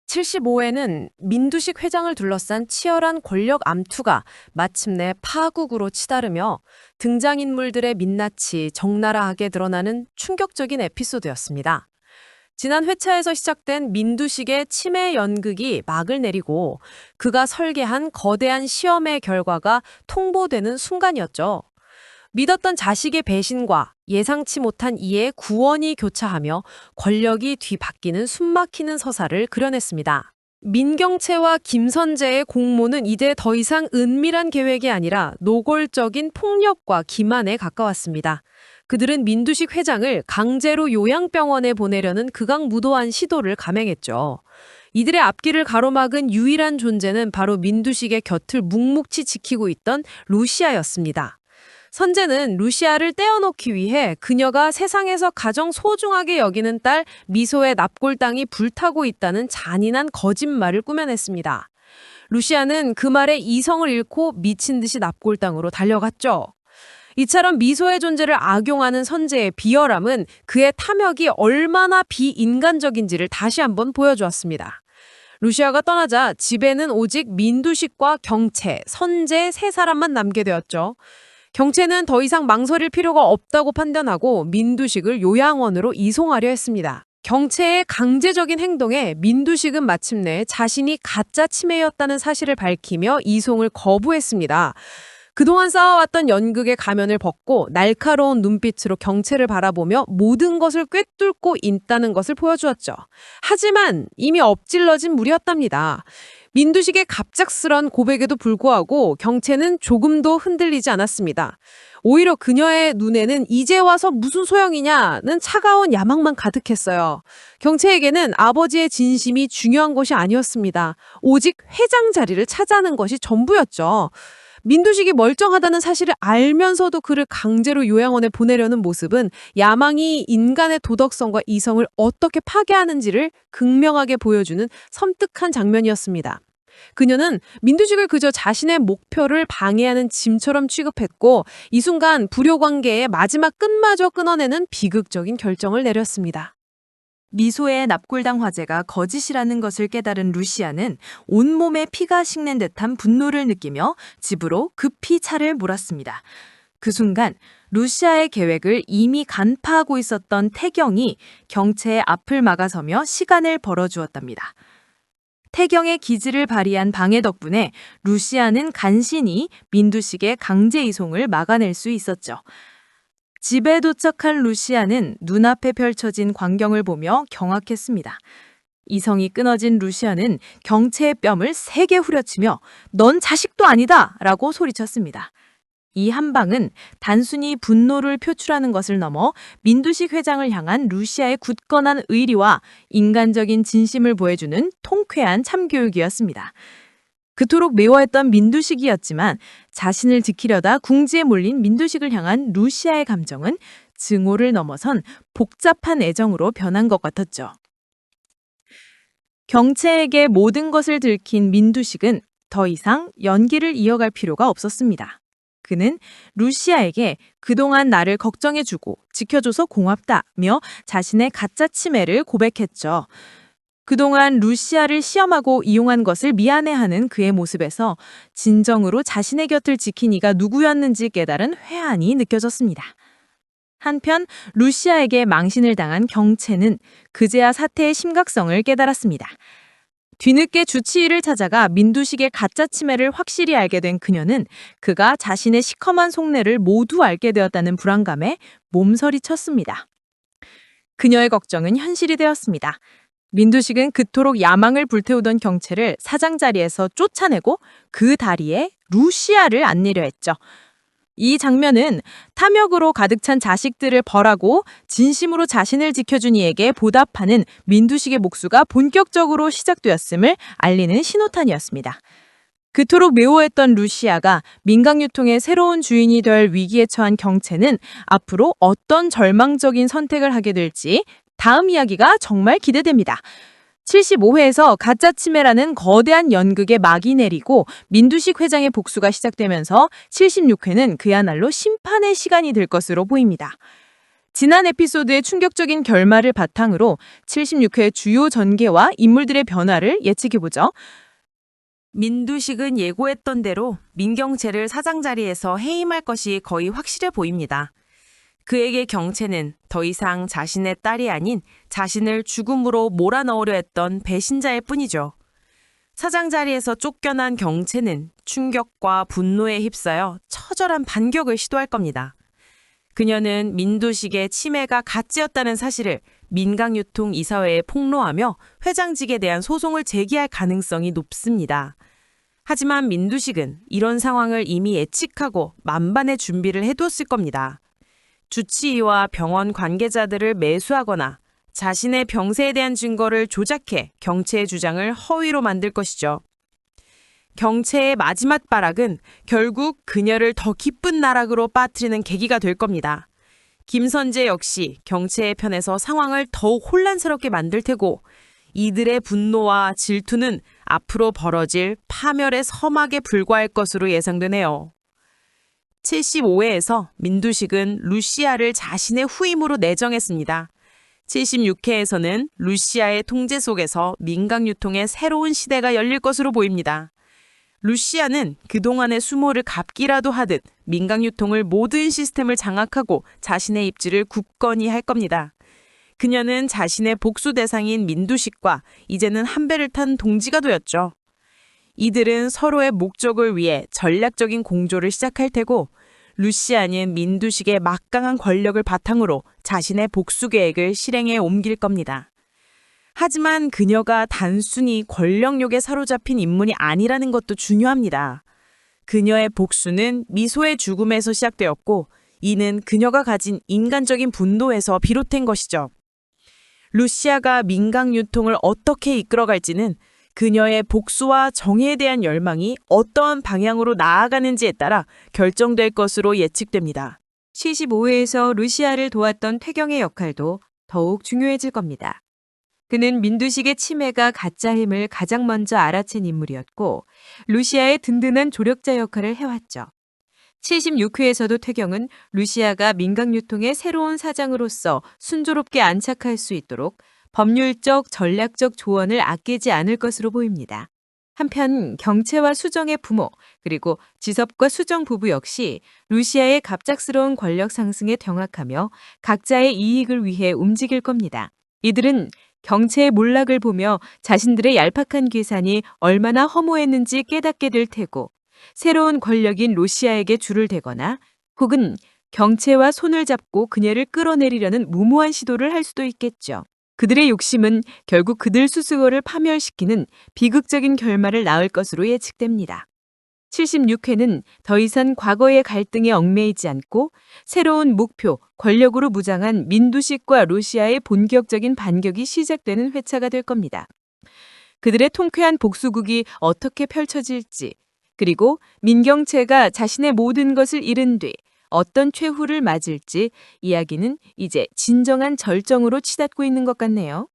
75회는 민두식 회장을 둘러싼 치열한 권력 암투가 마침내 파국으로 치달으며 등장인물들의 민낯이 적나라하게 드러나는 충격적인 에피소드였습니다. 지난 회차에서 시작된 민두식의 치매 연극이 막을 내리고 그가 설계한 거대한 시험의 결과가 통보되는 순간이었죠. 믿었던 자식의 배신과 예상치 못한 이의 구원이 교차하며 권력이 뒤바뀌는 숨막히는 서사를 그려냈습니다. 민경채와 김선재의 공모는 이제 더 이상 은밀한 계획이 아니라 노골적인 폭력과 기만에 가까웠습니다. 그들은 민두식 회장을 강제로 요양병원에 보내려는 극악무도한 시도를 감행했죠. 이들의 앞길을 가로막은 유일한 존재는 바로 민두식의 곁을 묵묵히 지키고 있던 루시아였습니다. 선재는 루시아를 떼어놓기 위해 그녀가 세상에서 가장 소중하게 여기는 딸 미소의 납골당이 불타고 있다는 잔인한 거짓말을 꾸며냈습니다. 루시아는 그 말에 이성을 잃고 미친 듯이 납골당으로 달려갔죠. 이처럼 미소의 존재를 악용하는 선재의 비열함은 그의 탐욕이 얼마나 비인간적인지를 다시 한번 보여주었습니다. 루시아가 떠나자 집에는 오직 민두식과 경채, 선재 세 사람만 남게 되었죠. 경채는 더 이상 망설일 필요가 없다고 판단하고 민두식을 요양원으로 이송하려 했습니다. 경채의 강제적인 행동에 민두식은 마침내 자신이 가짜 치매였다는 사실을 밝히며 이송을 거부했습니다. 그동안 쌓아왔던 연극의 가면을 벗고 날카로운 눈빛으로 경채를 바라보며 모든 것을 꿰뚫고 있다는 것을 보여주었죠. 하지만 이미 엎질러진 물이었답니다. 민두식의 갑작스런 고백에도 불구하고 경채는 조금도 흔들리지 않았습니다. 오히려 그녀의 눈에는 이제 와서 무슨 소용이냐는 차가운 야망만 가득했어요. 경채에게는 아버지의 진심이 중요한 것이 아니었습니다. 오직 회장 자리를 차지하는 것이 전부였죠. 민두식이 멀쩡하다는 사실을 알면서도 그를 강제로 요양원에 보내려는 모습은 야망이 인간의 도덕성과 이성을 어떻게 파괴하는지를 극명하게 보여주는 섬뜩한 장면이었습니다. 그녀는 민두식을 그저 자신의 목표를 방해하는 짐처럼 취급했고 이 순간 불효관계의 마지막 끝마저 끊어내는 비극적인 결정을 내렸습니다. 미소의 납골당 화제가 거짓이라는 것을 깨달은 루시아는 온몸에 피가 식는 듯한 분노를 느끼며 집으로 급히 차를 몰았습니다. 그 순간 루시아의 계획을 이미 간파하고 있었던 태경이 경채의 앞을 막아서며 시간을 벌어주었답니다. 태경의 기지를 발휘한 방해 덕분에 루시아는 간신히 민두식의 강제 이송을 막아낼 수 있었죠. 집에 도착한 루시아는 눈앞에 펼쳐진 광경을 보며 경악했습니다. 이성이 끊어진 루시아는 경채의 뺨을 세게 후려치며 "넌 자식도 아니다!" 라고 소리쳤습니다. 이 한 방은 단순히 분노를 표출하는 것을 넘어 민두식 회장을 향한 루시아의 굳건한 의리와 인간적인 진심을 보여주는 통쾌한 참교육이었습니다. 그토록 미워했던 민두식이었지만 자신을 지키려다 궁지에 몰린 민두식을 향한 루시아의 감정은 증오를 넘어선 복잡한 애정으로 변한 것 같았죠. 경채에게 모든 것을 들킨 민두식은 더 이상 연기를 이어갈 필요가 없었습니다. 그는 루시아에게 "그동안 나를 걱정해주고 지켜줘서 고맙다며 자신의 가짜 치매를 고백했죠. 그동안 루시아를 시험하고 이용한 것을 미안해하는 그의 모습에서 진정으로 자신의 곁을 지킨 이가 누구였는지 깨달은 회한이 느껴졌습니다. 한편 루시아에게 망신을 당한 경채는 그제야 사태의 심각성을 깨달았습니다. 뒤늦게 주치의를 찾아가 민두식의 가짜 치매를 확실히 알게 된 그녀는 그가 자신의 시커먼 속내를 모두 알게 되었다는 불안감에 몸서리쳤습니다. 그녀의 걱정은 현실이 되었습니다. 민두식은 그토록 야망을 불태우던 경채를 사장 자리에서 쫓아내고 그 다리에 루시아를 앉히려 했죠. 이 장면은 탐욕으로 가득 찬 자식들을 벌하고 진심으로 자신을 지켜준 이에게 보답하는 민두식의 목수가 본격적으로 시작되었음을 알리는 신호탄이었습니다. 그토록 미워했던 루시아가 민강유통의 새로운 주인이 될 위기에 처한 경채는 앞으로 어떤 절망적인 선택을 하게 될지 다음 이야기가 정말 기대됩니다. 75회에서 가짜 치매라는 거대한 연극의 막이 내리고 민두식 회장의 복수가 시작되면서 76회는 그야말로 심판의 시간이 될 것으로 보입니다. 지난 에피소드의 충격적인 결말을 바탕으로 76회 주요 전개와 인물들의 변화를 예측해보죠. 민두식은 예고했던 대로 민경채를 사장 자리에서 해임할 것이 거의 확실해 보입니다. 그에게 경채는 더 이상 자신의 딸이 아닌 자신을 죽음으로 몰아넣으려 했던 배신자일 뿐이죠. 사장 자리에서 쫓겨난 경채는 충격과 분노에 휩싸여 처절한 반격을 시도할 겁니다. 그녀는 민두식의 치매가 가짜였다는 사실을 민강유통이사회에 폭로하며 회장직에 대한 소송을 제기할 가능성이 높습니다. 하지만 민두식은 이런 상황을 이미 예측하고 만반의 준비를 해두었을 겁니다. 주치의와 병원 관계자들을 매수하거나 자신의 병세에 대한 증거를 조작해 경채의 주장을 허위로 만들 것이죠. 경채의 마지막 발악은 결국 그녀를 더 깊은 나락으로 빠뜨리는 계기가 될 겁니다. 김선재 역시 경채의 편에서 상황을 더욱 혼란스럽게 만들 테고 이들의 분노와 질투는 앞으로 벌어질 파멸의 서막에 불과할 것으로 예상되네요. 75회에서 민두식은 루시아를 자신의 후임으로 내정했습니다. 76회에서는 루시아의 통제 속에서 민강유통의 새로운 시대가 열릴 것으로 보입니다. 루시아는 그동안의 수모를 갚기라도 하듯 민강유통을 모든 시스템을 장악하고 자신의 입지를 굳건히 할 겁니다. 그녀는 자신의 복수 대상인 민두식과 이제는 한 배를 탄 동지가 되었죠. 이들은 서로의 목적을 위해 전략적인 공조를 시작할 테고 루시아는 민두식의 막강한 권력을 바탕으로 자신의 복수 계획을 실행에 옮길 겁니다. 하지만 그녀가 단순히 권력욕에 사로잡힌 인물이 아니라는 것도 중요합니다. 그녀의 복수는 미소의 죽음에서 시작되었고 이는 그녀가 가진 인간적인 분노에서 비롯된 것이죠. 루시아가 민강유통을 어떻게 이끌어갈지는 그녀의 복수와 정의에 대한 열망이 어떠한 방향으로 나아가는지에 따라 결정될 것으로 예측됩니다. 75회에서 루시아를 도왔던 태경의 역할도 더욱 중요해질 겁니다. 그는 민두식의 치매가 가짜임을 가장 먼저 알아챈 인물이었고 루시아의 든든한 조력자 역할을 해왔죠. 76회에서도 태경은 루시아가 민강유통의 새로운 사장으로서 순조롭게 안착할 수 있도록 법률적, 전략적 조언을 아끼지 않을 것으로 보입니다. 한편 경채와 수정의 부모, 그리고 지섭과 수정 부부 역시 루시아의 갑작스러운 권력 상승에 경악하며 각자의 이익을 위해 움직일 겁니다. 이들은 경채의 몰락을 보며 자신들의 얄팍한 계산이 얼마나 허무했는지 깨닫게 될 테고 새로운 권력인 루시아에게 줄을 대거나 혹은 경채와 손을 잡고 그녀를 끌어내리려는 무모한 시도를 할 수도 있겠죠. 그들의 욕심은 결국 그들 스스로를 파멸시키는 비극적인 결말을 낳을 것으로 예측됩니다. 76회는 더 이상 과거의 갈등에 얽매이지 않고 새로운 목표, 권력으로 무장한 민두식과 루시아의 본격적인 반격이 시작되는 회차가 될 겁니다. 그들의 통쾌한 복수극이 어떻게 펼쳐질지, 그리고 민경채가 자신의 모든 것을 잃은 뒤 어떤 최후를 맞을지 이야기는 이제 진정한 절정으로 치닫고 있는 것 같네요.